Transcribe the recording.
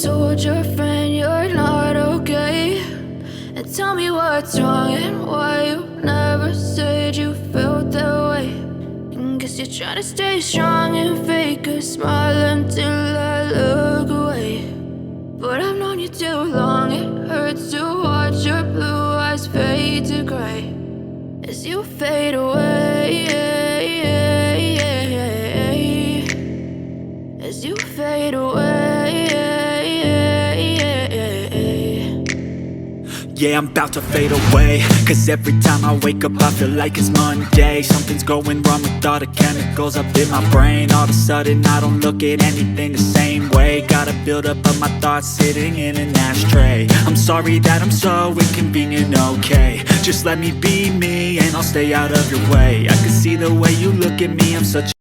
told your friend you're not okay, and tell me what's wrong and why you never said you felt that way. And guess you're trying to stay strong and fake a smile until I look away. But I've known you too long, it hurts to watch your blue eyes fade to gray as you fade away, as you fade away. Yeah, I'm about to fade away, cause every time I wake up I feel like it's Monday. Something's going wrong with all the chemicals up in my brain. All of a sudden I don't look at anything the same way. Gotta build up of my thoughts sitting in an ashtray. I'm sorry that I'm so inconvenient, okay. Just let me be me and I'll stay out of your way. I can see the way you look at me, I'm such